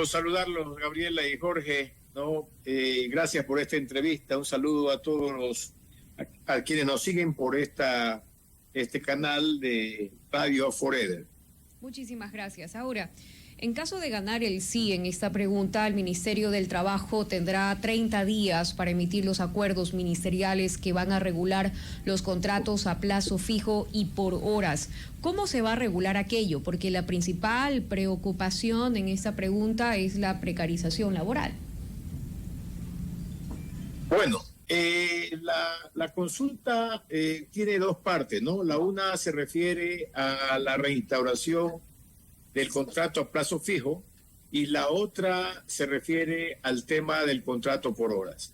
Saludarlos, Gabriela y Jorge, ¿no? Gracias por esta entrevista. Un saludo a todos a quienes nos siguen por este canal de Radio Forever. Muchísimas gracias. Ahora, en caso de ganar el sí en esta pregunta, el Ministerio del Trabajo tendrá 30 días para emitir los acuerdos ministeriales que van a regular los contratos a plazo fijo y por horas. ¿Cómo se va a regular aquello? Porque la principal preocupación en esta pregunta es la precarización laboral. Bueno, la consulta tiene dos partes, ¿no? La una se refiere a la reinstauración del contrato a plazo fijo y la otra se refiere al tema del contrato por horas.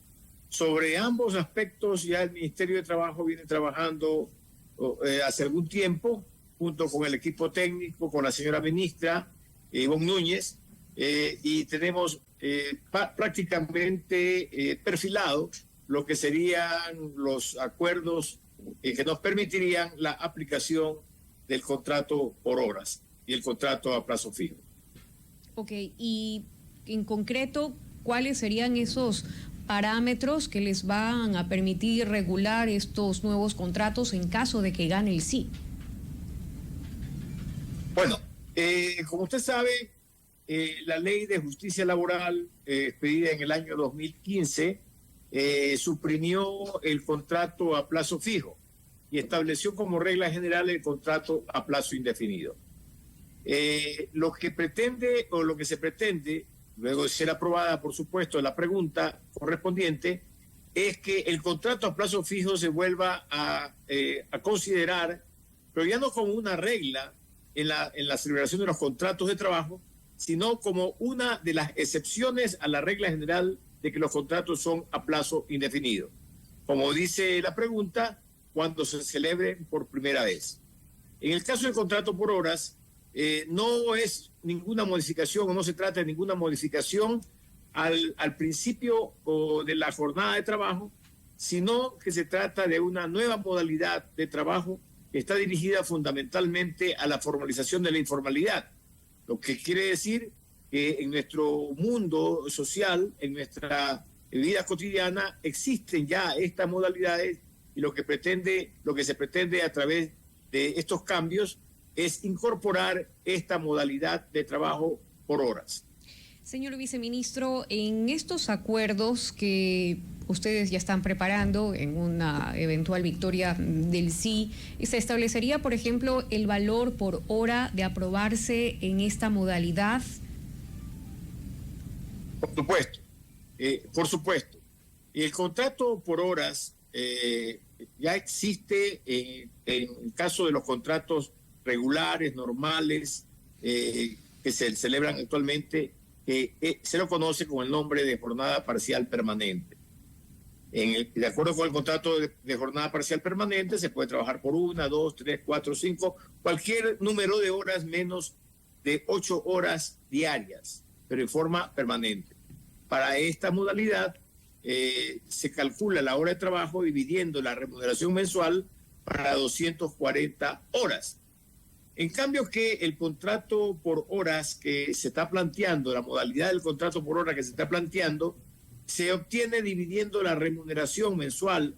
Sobre ambos aspectos ya el Ministerio de Trabajo viene trabajando hace algún tiempo junto con el equipo técnico, con la señora ministra Ivonne Núñez, y tenemos prácticamente perfilado lo que serían los acuerdos que nos permitirían la aplicación del contrato por horas y el contrato a plazo fijo. Ok, y en concreto, ¿cuáles serían esos parámetros que les van a permitir regular estos nuevos contratos en caso de que gane el sí? Bueno, como usted sabe, la Ley de Justicia Laboral, expedida en el año 2015, suprimió el contrato a plazo fijo y estableció como regla general el contrato a plazo indefinido. Lo que se pretende, luego de ser aprobada, por supuesto, la pregunta correspondiente, es que el contrato a plazo fijo se vuelva a considerar, pero ya no como una regla en la celebración de los contratos de trabajo, sino como una de las excepciones a la regla general de que los contratos son a plazo indefinido. Como dice la pregunta, cuando se celebren por primera vez. En el caso del contrato por horas, no es ninguna modificación o no se trata de ninguna modificación al principio de la jornada de trabajo, sino que se trata de una nueva modalidad de trabajo que está dirigida fundamentalmente a la formalización de la informalidad, lo que quiere decir que en nuestro mundo social, en nuestra vida cotidiana, existen ya estas modalidades y lo que se pretende a través de estos cambios es incorporar esta modalidad de trabajo por horas. Señor viceministro, en estos acuerdos que ustedes ya están preparando en una eventual victoria del sí, ¿se establecería, por ejemplo, el valor por hora de aprobarse en esta modalidad? Por supuesto, por supuesto. Y el contrato por horas ya existe en el caso de los contratos regulares, normales, que se celebran actualmente, se lo conoce con el nombre de jornada parcial permanente. De acuerdo con el contrato de jornada parcial permanente, se puede trabajar por 1, 2, 3, 4, 5, cualquier número de horas menos de 8 horas diarias, pero en forma permanente. Para esta modalidad, se calcula la hora de trabajo dividiendo la remuneración mensual para 240 horas. En cambio que el contrato por horas que se está planteando, la modalidad del contrato por hora que se está planteando, se obtiene dividiendo la remuneración mensual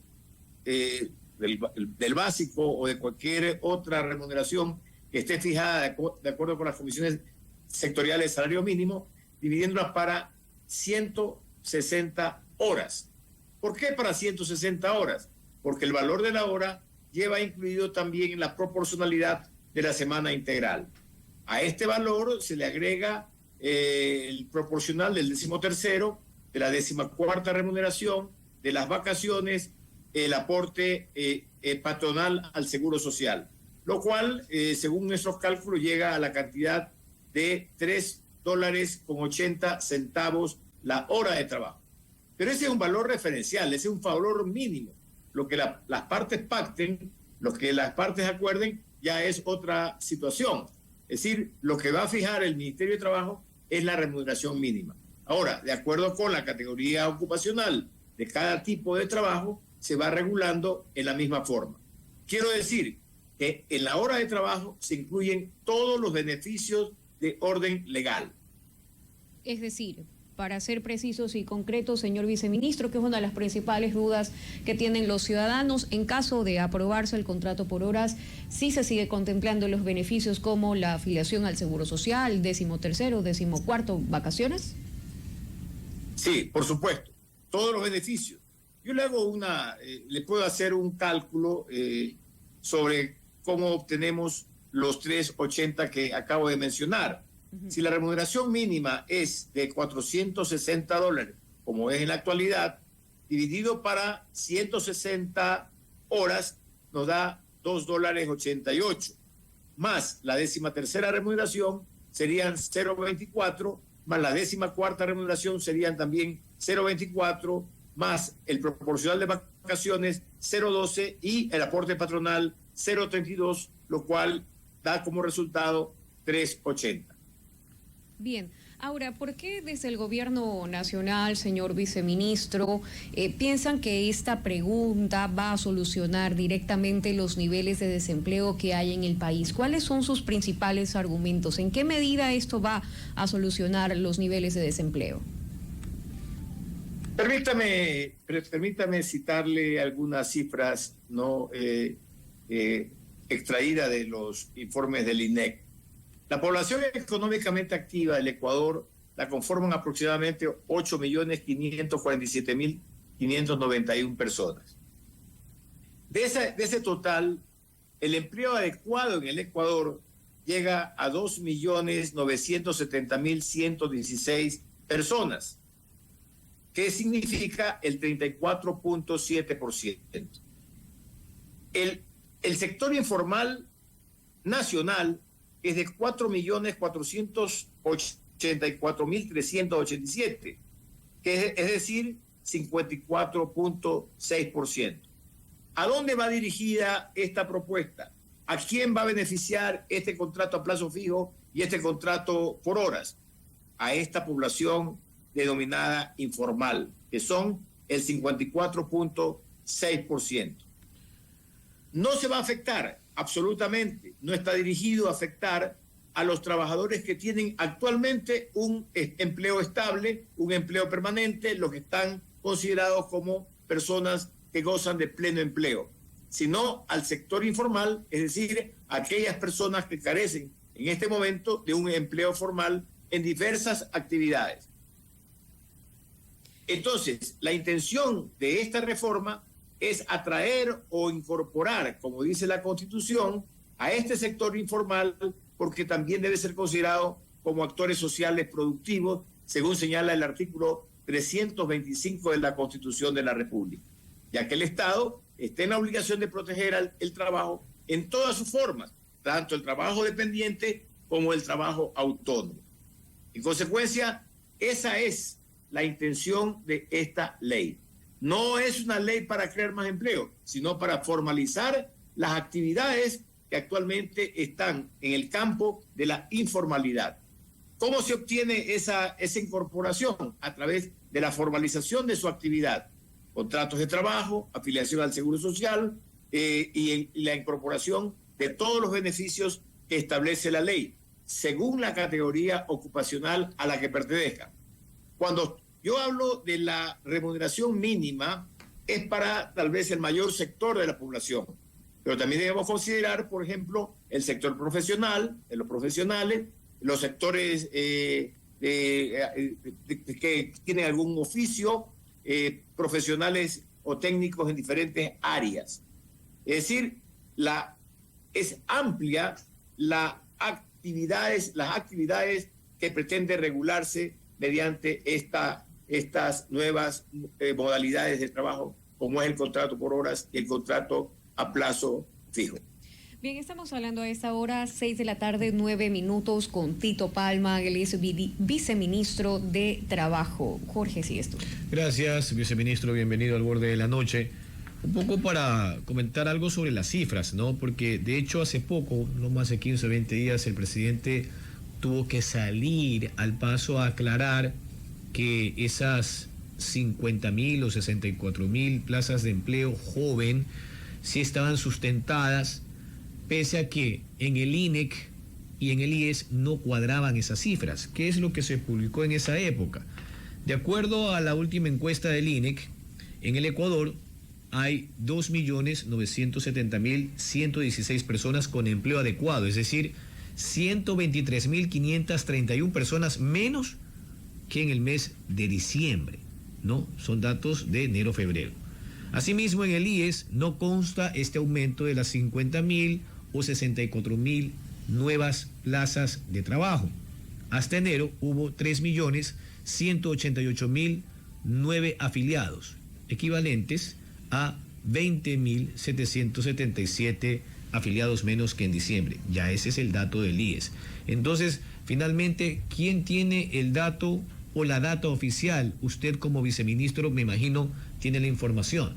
del básico o de cualquier otra remuneración que esté fijada de acuerdo con las comisiones sectoriales de salario mínimo, dividiéndola para 160 horas. ¿Por qué para 160 horas? Porque el valor de la hora lleva incluido también la proporcionalidad de la semana integral. A este valor se le agrega el proporcional del 13º, de la 14ª remuneración, de las vacaciones, el aporte patronal al Seguro Social, lo cual, según nuestros cálculos, llega a la cantidad de $3.80 la hora de trabajo. Pero ese es un valor referencial, ese es un valor mínimo. Lo que las partes pacten, lo que las partes acuerden, ya es otra situación. Es decir, lo que va a fijar el Ministerio de Trabajo es la remuneración mínima. Ahora, de acuerdo con la categoría ocupacional de cada tipo de trabajo, se va regulando en la misma forma. Quiero decir que en la hora de trabajo se incluyen todos los beneficios de orden legal. Es decir, para ser precisos y concretos, señor viceministro, que es una de las principales dudas que tienen los ciudadanos, en caso de aprobarse el contrato por horas, sí se sigue contemplando los beneficios como la afiliación al Seguro Social, 13º, 14º, vacaciones. Sí, por supuesto, todos los beneficios. Yo le hago le puedo hacer un cálculo sobre cómo obtenemos los 380 que acabo de mencionar. Si la remuneración mínima es de $460, como es en la actualidad, dividido para 160 horas, nos da $2.88. Más la 13ª remuneración serían 0.24, más la 14ª remuneración serían también 0.24, más el proporcional de vacaciones 0.12 y el aporte patronal 0.32, lo cual da como resultado 3.80. Bien, ahora, ¿por qué desde el gobierno nacional, señor viceministro, piensan que esta pregunta va a solucionar directamente los niveles de desempleo que hay en el país? ¿Cuáles son sus principales argumentos? ¿En qué medida esto va a solucionar los niveles de desempleo? Permítame citarle algunas cifras extraídas de los informes del INEC. La población económicamente activa del Ecuador la conforman aproximadamente 8.547.591 personas. De ese total, el empleo adecuado en el Ecuador llega a 2.970.116 personas, que significa el 34.7%. El sector informal nacional es de 4.484.387, es decir, 54.6%. ¿A dónde va dirigida esta propuesta? ¿A quién va a beneficiar este contrato a plazo fijo y este contrato por horas? A esta población denominada informal, que son el 54.6%. No se va a afectar, absolutamente, no está dirigido a afectar a los trabajadores que tienen actualmente un empleo estable, un empleo permanente, los que están considerados como personas que gozan de pleno empleo, sino al sector informal, es decir, aquellas personas que carecen en este momento de un empleo formal en diversas actividades. Entonces, la intención de esta reforma es atraer o incorporar, como dice la Constitución, a este sector informal, porque también debe ser considerado como actores sociales productivos, según señala el artículo 325 de la Constitución de la República, ya que el Estado está en la obligación de proteger el trabajo en todas sus formas, tanto el trabajo dependiente como el trabajo autónomo. En consecuencia, esa es la intención de esta ley. No es una ley para crear más empleo, sino para formalizar las actividades que actualmente están en el campo de la informalidad. ¿Cómo se obtiene esa incorporación? A través de la formalización de su actividad. Contratos de trabajo, afiliación al Seguro Social y la incorporación de todos los beneficios que establece la ley, según la categoría ocupacional a la que pertenezca. Cuando yo hablo de la remuneración mínima, es para tal vez el mayor sector de la población, pero también debemos considerar, por ejemplo, el sector profesional, de los profesionales, los sectores que tienen algún oficio, profesionales o técnicos en diferentes áreas. Es decir, es amplia las actividades que pretende regularse mediante estas nuevas modalidades de trabajo, como es el contrato por horas y el contrato a plazo fijo. Bien, estamos hablando a esta hora, 6:09 p.m, con Tito Palma, él es viceministro de Trabajo. Jorge, sigues tú. Gracias, viceministro, bienvenido al Borde de la Noche. Un poco para comentar algo sobre las cifras, ¿no? Porque de hecho hace poco, no más de 15 o 20 días, el presidente tuvo que salir al paso a aclarar que esas 50.000 o 64.000 plazas de empleo joven sí estaban sustentadas, pese a que en el INEC y en el IES no cuadraban esas cifras. ¿Qué es lo que se publicó en esa época? De acuerdo a la última encuesta del INEC, en el Ecuador hay 2.970.116 personas con empleo adecuado, es decir, 123.531 personas menos que en el mes de diciembre, ¿no? Son datos de enero-febrero. Asimismo, en el IES no consta este aumento de las 50.000 o 64.000 nuevas plazas de trabajo. Hasta enero hubo 3.188.009 afiliados, equivalentes a 20.777 afiliados menos que en diciembre. Ya ese es el dato del IES. Entonces, finalmente, ¿quién tiene el dato o la data oficial? Usted como viceministro, me imagino, tiene la información.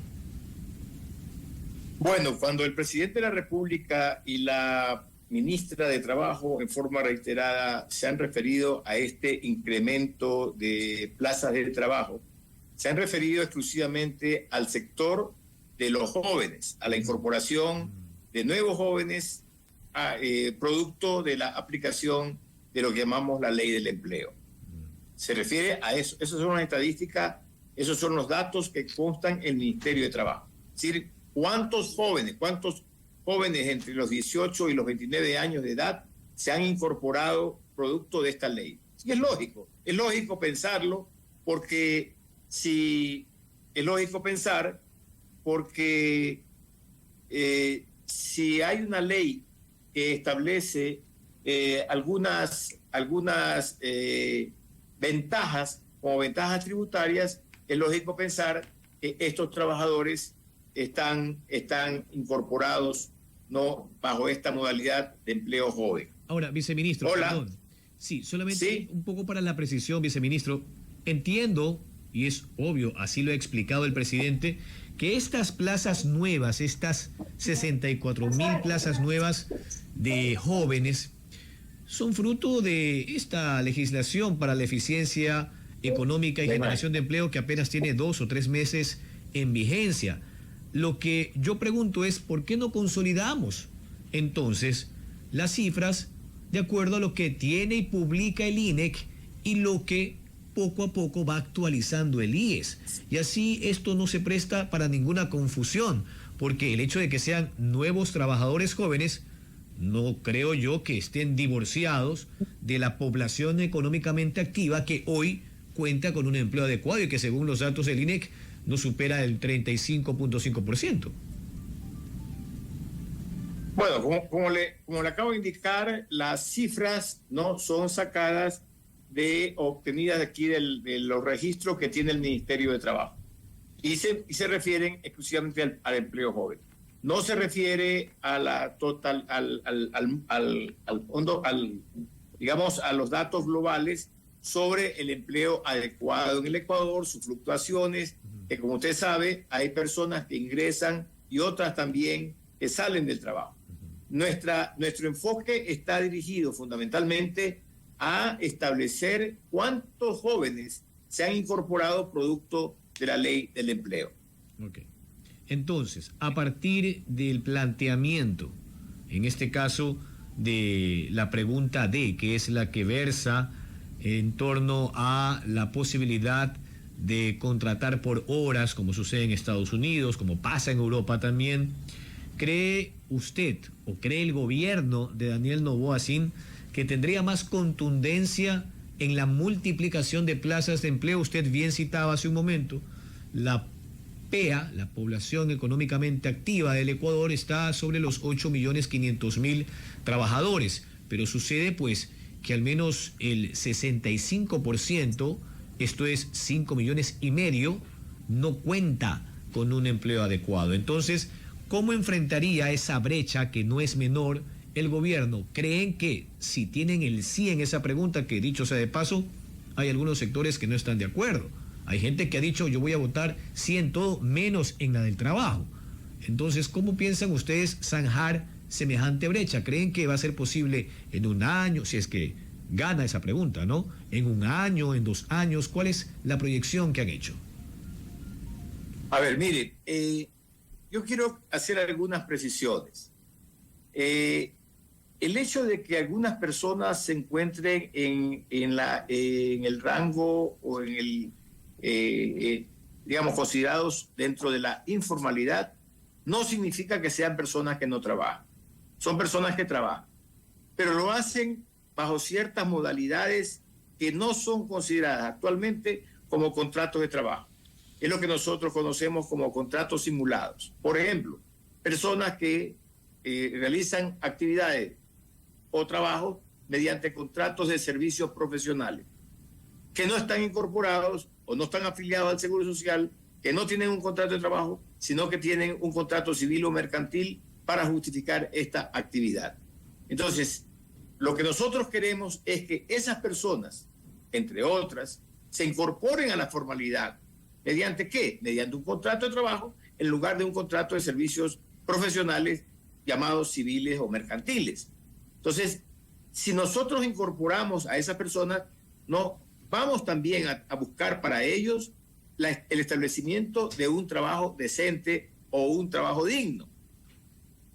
Bueno, cuando el presidente de la República y la ministra de Trabajo en forma reiterada se han referido a este incremento de plazas de trabajo, se han referido exclusivamente al sector de los jóvenes, a la incorporación de nuevos jóvenes producto de la aplicación de lo que llamamos la ley del empleo. Se refiere a eso. Esas son las estadísticas, esos son los datos que constan en el Ministerio de Trabajo. Es decir, cuántos jóvenes entre los 18 y los 29 años de edad se han incorporado producto de esta ley. Y es lógico pensarlo, porque si hay una ley que establece algunas ventajas como ventajas tributarias, es lógico pensar que estos trabajadores están incorporados, ¿no?, bajo esta modalidad de empleo joven. Ahora, viceministro, hola. Perdón. Sí, solamente ¿Sí? Un poco para la precisión, viceministro. Entiendo, y es obvio, así lo ha explicado el presidente, que estas plazas nuevas, estas 64.000 plazas nuevas de jóvenes, son fruto de esta legislación para la eficiencia económica y generación de empleo que apenas tiene 2 o 3 meses en vigencia. Lo que yo pregunto es, ¿por qué no consolidamos entonces las cifras de acuerdo a lo que tiene y publica el INEC y lo que poco a poco va actualizando el IES? Y así esto no se presta para ninguna confusión, porque el hecho de que sean nuevos trabajadores jóvenes, no creo yo que estén divorciados de la población económicamente activa que hoy cuenta con un empleo adecuado y que según los datos del INEC no supera el 35.5%. Bueno, como le acabo de indicar, las cifras no son sacadas obtenidas de aquí de los registros que tiene el Ministerio de Trabajo y se refieren exclusivamente al empleo joven. No se refiere a la total digamos, a los datos globales sobre el empleo adecuado en el Ecuador, sus fluctuaciones, que como usted sabe, hay personas que ingresan y otras también que salen del trabajo. Nuestro enfoque está dirigido fundamentalmente a establecer cuántos jóvenes se han incorporado producto de la ley del empleo. Ok. Entonces, a partir del planteamiento, en este caso de la pregunta D, que es la que versa en torno a la posibilidad de contratar por horas, como sucede en Estados Unidos, como pasa en Europa también, ¿cree usted o cree el gobierno de Daniel Noboa Sin que tendría más contundencia en la multiplicación de plazas de empleo? Usted bien citaba hace un momento, la PEA, la población económicamente activa del Ecuador, está sobre los 8.500.000 trabajadores, pero sucede pues que al menos el 65%, esto es 5,5 millones, no cuenta con un empleo adecuado. Entonces, ¿cómo enfrentaría esa brecha que no es menor el gobierno? ¿Creen que si tienen el sí en esa pregunta, que dicho sea de paso, hay algunos sectores que no están de acuerdo? Hay gente que ha dicho, yo voy a votar sí en todo, menos en la del trabajo. Entonces, ¿cómo piensan ustedes zanjar semejante brecha? ¿Creen que va a ser posible en un año, si es que gana esa pregunta, ¿no? ¿En un año, en 2 años? ¿Cuál es la proyección que han hecho? A ver, mire, yo quiero hacer algunas precisiones. el hecho de que algunas personas se encuentren en el rango o en digamos, considerados dentro de la informalidad, no significa que sean personas que no trabajan. Son personas que trabajan, pero lo hacen bajo ciertas modalidades que no son consideradas actualmente como contratos de trabajo. Es lo que nosotros conocemos como contratos simulados. Por ejemplo, personas que realizan actividades o trabajos mediante contratos de servicios profesionales, que no están incorporados o no están afiliados al Seguro Social, que no tienen un contrato de trabajo, sino que tienen un contrato civil o mercantil para justificar esta actividad. Entonces, lo que nosotros queremos es que esas personas, entre otras, se incorporen a la formalidad. ¿Mediante qué? Mediante un contrato de trabajo en lugar de un contrato de servicios profesionales llamados civiles o mercantiles. Entonces, si nosotros incorporamos a esas personas, no vamos también a buscar para ellos el establecimiento de un trabajo decente o un trabajo digno.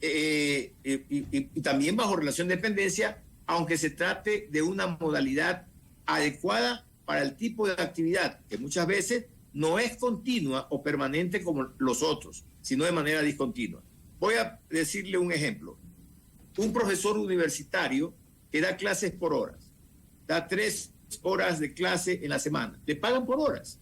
Y también bajo relación de dependencia, aunque se trate de una modalidad adecuada para el tipo de actividad, que muchas veces no es continua o permanente como los otros, sino de manera discontinua. Voy a decirle un ejemplo. Un profesor universitario que da clases por horas, da 3 horas de clase en la semana, le pagan por horas.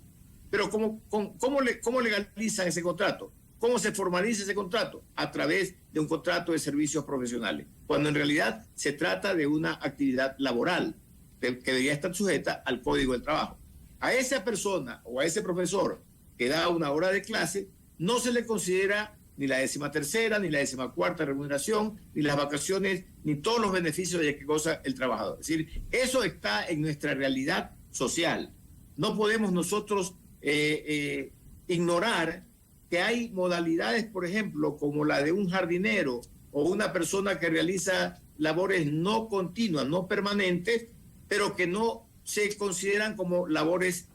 Pero ¿cómo legalizan ese contrato? ¿Cómo se formaliza ese contrato? A través de un contrato de servicios profesionales, cuando en realidad se trata de una actividad laboral que debería estar sujeta al Código del Trabajo. A esa persona o a ese profesor que da una hora de clase no se le considera ni la 13ª, ni la 14ª remuneración, ni las vacaciones, ni todos los beneficios de que goza el trabajador. Es decir, eso está en nuestra realidad social. No podemos nosotros ignorar que hay modalidades, por ejemplo, como la de un jardinero o una persona que realiza labores no continuas, no permanentes, pero que no se consideran como labores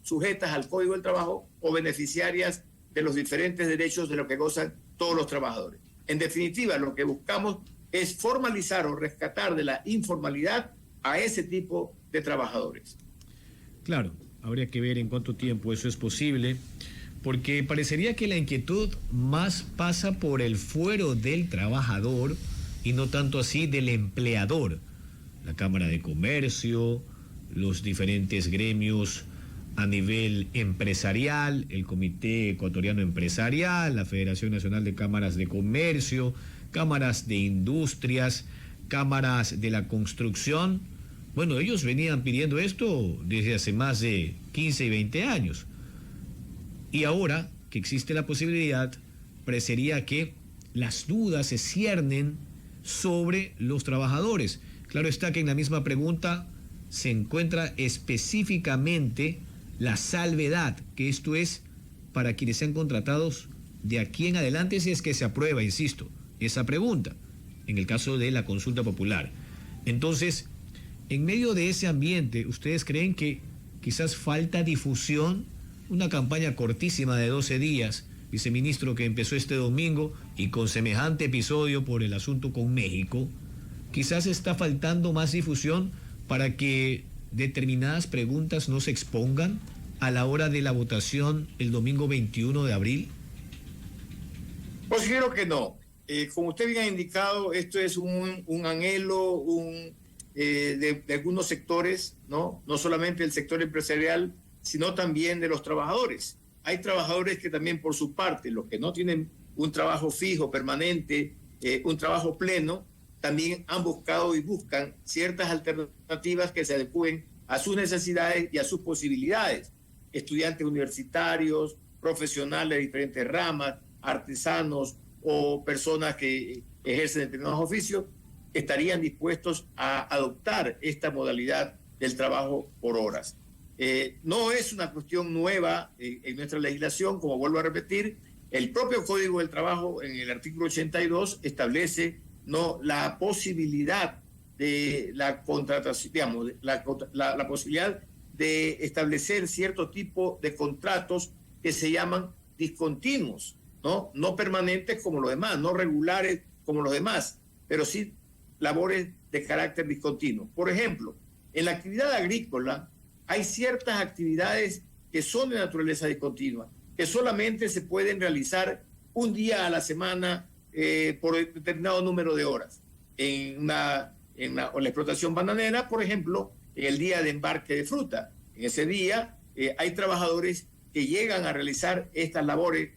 sujetas al Código del Trabajo o beneficiarias de los diferentes derechos de los que gozan todos los trabajadores. En definitiva, lo que buscamos es formalizar o rescatar de la informalidad a ese tipo de trabajadores. Claro, habría que ver en cuánto tiempo eso es posible, porque parecería que la inquietud más pasa por el fuero del trabajador y no tanto así del empleador. La Cámara de Comercio, los diferentes gremios a nivel empresarial, el Comité Ecuatoriano Empresarial, la Federación Nacional de Cámaras de Comercio, cámaras de industrias, cámaras de la construcción. Bueno, ellos venían pidiendo esto desde hace más de 15 y 20 años. Y ahora que existe la posibilidad, parecería que las dudas se ciernen sobre los trabajadores. Claro está que en la misma pregunta se encuentra específicamente la salvedad, que esto es para quienes sean contratados de aquí en adelante, si es que se aprueba, insisto, esa pregunta, en el caso de la consulta popular. Entonces, en medio de ese ambiente, ¿ustedes creen que quizás falta difusión? Una campaña cortísima de 12 días, viceministro, que empezó este domingo y con semejante episodio por el asunto con México, quizás está faltando más difusión para que determinadas preguntas no se expongan a la hora de la votación el domingo 21 de abril. Considero que no. Como usted bien ha indicado, esto es un anhelo de algunos sectores, ¿no? No solamente del sector empresarial, sino también de los trabajadores. Hay trabajadores que también por su parte, los que no tienen un trabajo fijo, permanente, un trabajo pleno, también han buscado y buscan ciertas alternativas que se adecúen a sus necesidades y a sus posibilidades. Estudiantes universitarios, profesionales de diferentes ramas, artesanos o personas que ejercen determinados oficios, estarían dispuestos a adoptar esta modalidad del trabajo por horas. No es una cuestión nueva en nuestra legislación, como vuelvo a repetir, el propio Código del Trabajo en el artículo 82 establece la posibilidad de la contratación, digamos, la posibilidad de establecer cierto tipo de contratos que se llaman discontinuos, no permanentes como los demás, no regulares como los demás, pero sí labores de carácter discontinuo. Por ejemplo, en la actividad agrícola hay ciertas actividades que son de naturaleza discontinua, que solamente se pueden realizar un día a la semana por determinado número de horas. En la explotación bananera, por ejemplo, en el día de embarque de fruta, en ese día hay trabajadores que llegan a realizar estas labores,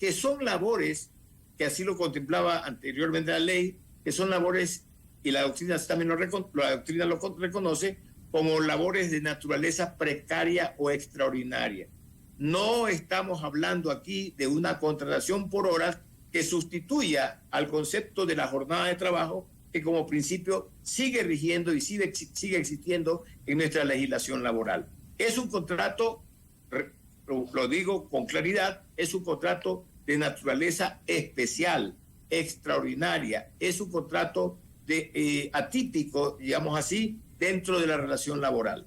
que son labores, que así lo contemplaba anteriormente la ley, que son labores, y la doctrina también lo reconoce, como labores de naturaleza precaria o extraordinaria. No estamos hablando aquí de una contratación por horas que sustituya al concepto de la jornada de trabajo, que como principio sigue rigiendo y sigue existiendo en nuestra legislación laboral. Es un contrato, lo digo con claridad, es un contrato de naturaleza especial, extraordinaria, es un contrato atípico, digamos así, dentro de la relación laboral.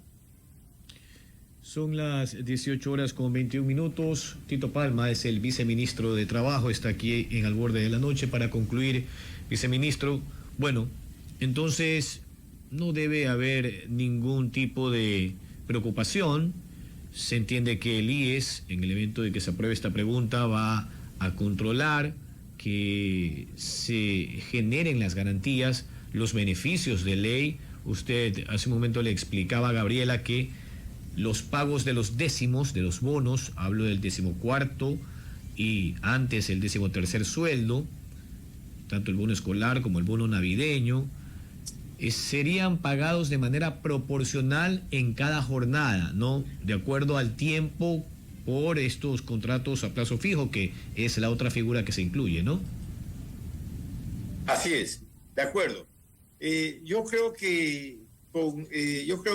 Son las 18:21. Tito Palma es el viceministro de Trabajo, está aquí en Al Borde de la Noche. Para concluir, viceministro, bueno, entonces no debe haber ningún tipo de preocupación. Se entiende que el IES, en el evento de que se apruebe esta pregunta, va a controlar que se generen las garantías, los beneficios de ley. Usted hace un momento le explicaba a Gabriela que los pagos de los décimos, de los bonos, hablo del 14º y antes el 13º sueldo, tanto el bono escolar como el bono navideño, serían pagados de manera proporcional en cada jornada, ¿no? De acuerdo al tiempo por estos contratos a plazo fijo, que es la otra figura que se incluye, ¿no? Así es, de acuerdo. Yo creo que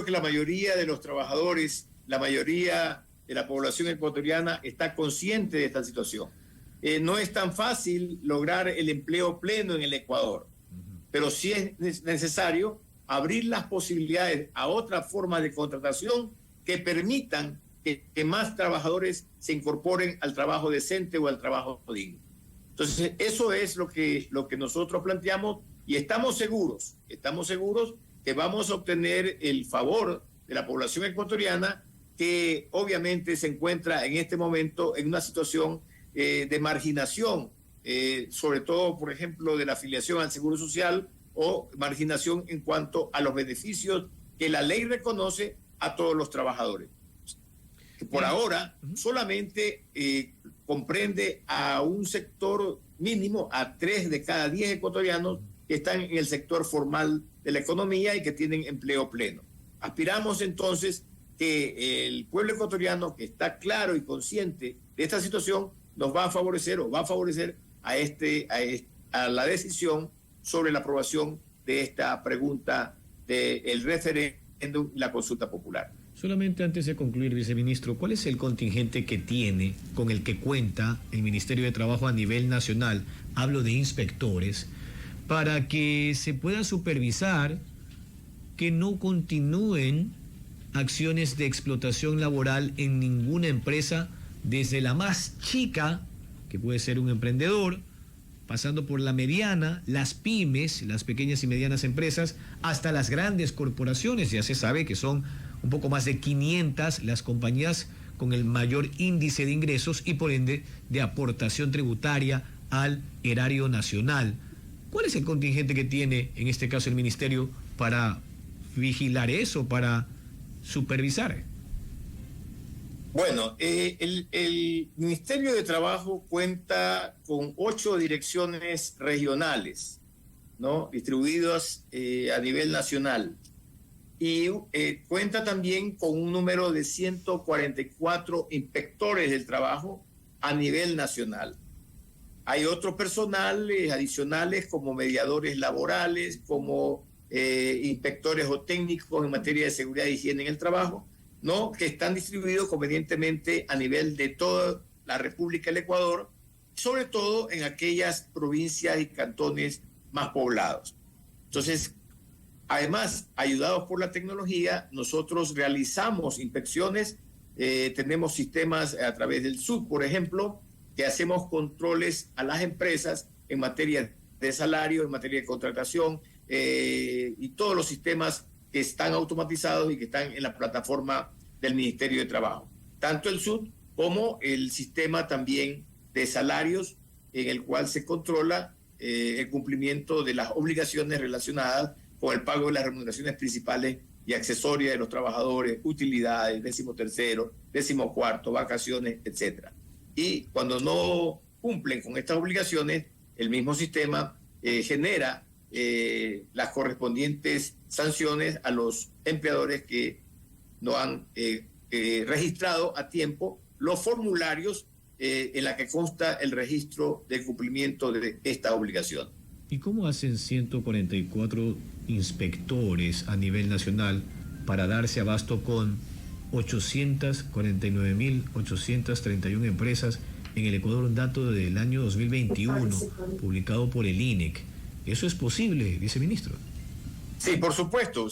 la mayoría de los trabajadores, la mayoría de la población ecuatoriana está consciente de esta situación. No es tan fácil lograr el empleo pleno en el Ecuador, pero sí es necesario abrir las posibilidades a otra forma de contratación que permitan que más trabajadores se incorporen al trabajo decente o al trabajo digno. Entonces, eso es lo que nosotros planteamos y estamos seguros que vamos a obtener el favor de la población ecuatoriana, que obviamente se encuentra en este momento en una situación de marginación, sobre todo, por ejemplo, de la afiliación al Seguro Social o marginación en cuanto a los beneficios que la ley reconoce a todos los trabajadores. Que por ahora solamente comprende a un sector mínimo, a 3 de cada 10 ecuatorianos que están en el sector formal de la economía y que tienen empleo pleno. Aspiramos entonces que el pueblo ecuatoriano, que está claro y consciente de esta situación, nos va a favorecer o va a favorecer a la decisión sobre la aprobación de esta pregunta del referéndum y la consulta popular. Solamente antes de concluir, viceministro, ¿cuál es el contingente que tiene, con el que cuenta el Ministerio de Trabajo a nivel nacional? Hablo de inspectores, para que se pueda supervisar que no continúen acciones de explotación laboral en ninguna empresa, desde la más chica, que puede ser un emprendedor, pasando por la mediana, las pymes, las pequeñas y medianas empresas, hasta las grandes corporaciones. Ya se sabe que son un poco más de 500 las compañías con el mayor índice de ingresos y por ende de aportación tributaria al erario nacional. ¿Cuál es el contingente que tiene en este caso el ministerio para vigilar eso, para supervisar? Bueno, el Ministerio de Trabajo cuenta con 8 direcciones regionales, ¿no?, distribuidas a nivel nacional. Y cuenta también con un número de 144 inspectores del trabajo a nivel nacional. Hay otros personales adicionales como mediadores laborales, como inspectores o técnicos en materia de seguridad e higiene en el trabajo, ¿no?, que están distribuidos convenientemente a nivel de toda la República del Ecuador, sobre todo en aquellas provincias y cantones más poblados. Entonces, además, ayudados por la tecnología, nosotros realizamos inspecciones, tenemos sistemas a través del SUB, por ejemplo, que hacemos controles a las empresas en materia de salario, en materia de contratación y todos los sistemas que están automatizados y que están en la plataforma del Ministerio de Trabajo. Tanto el SUT como el sistema también de salarios en el cual se controla el cumplimiento de las obligaciones relacionadas con el pago de las remuneraciones principales y accesorias de los trabajadores, utilidades, 13º, 14º, vacaciones, etc. Y cuando no cumplen con estas obligaciones, el mismo sistema genera las correspondientes sanciones a los empleadores que no han registrado a tiempo los formularios en la que consta el registro del cumplimiento de esta obligación. ¿Y cómo hacen 144 inspectores a nivel nacional para darse abasto con 849.831 empresas en el Ecuador? Un dato del año 2021 publicado por el INEC. ¿Eso es posible, viceministro? Sí, por supuesto.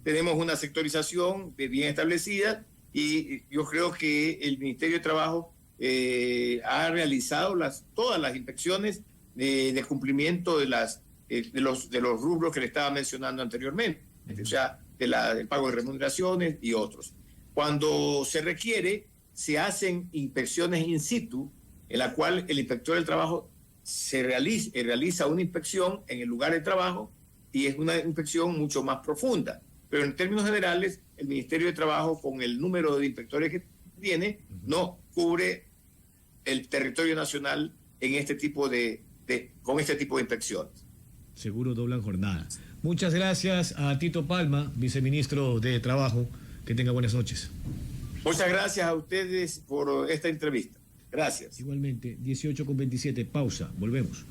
Tenemos una sectorización bien establecida y yo creo que el Ministerio de Trabajo ha realizado todas las inspecciones de cumplimiento de los rubros que le estaba mencionando anteriormente, o sea, del pago de remuneraciones y otros. Cuando se requiere, se hacen inspecciones in situ, en la cual el inspector del trabajo realiza una inspección en el lugar de trabajo y es una inspección mucho más profunda. Pero en términos generales, el Ministerio de Trabajo, con el número de inspectores que tiene, no cubre el territorio nacional en con este tipo de inspecciones. Seguro doblan jornada. Muchas gracias a Tito Palma, viceministro de Trabajo. Que tenga buenas noches. Muchas gracias a ustedes por esta entrevista. Gracias. Igualmente, 18:27, pausa, volvemos.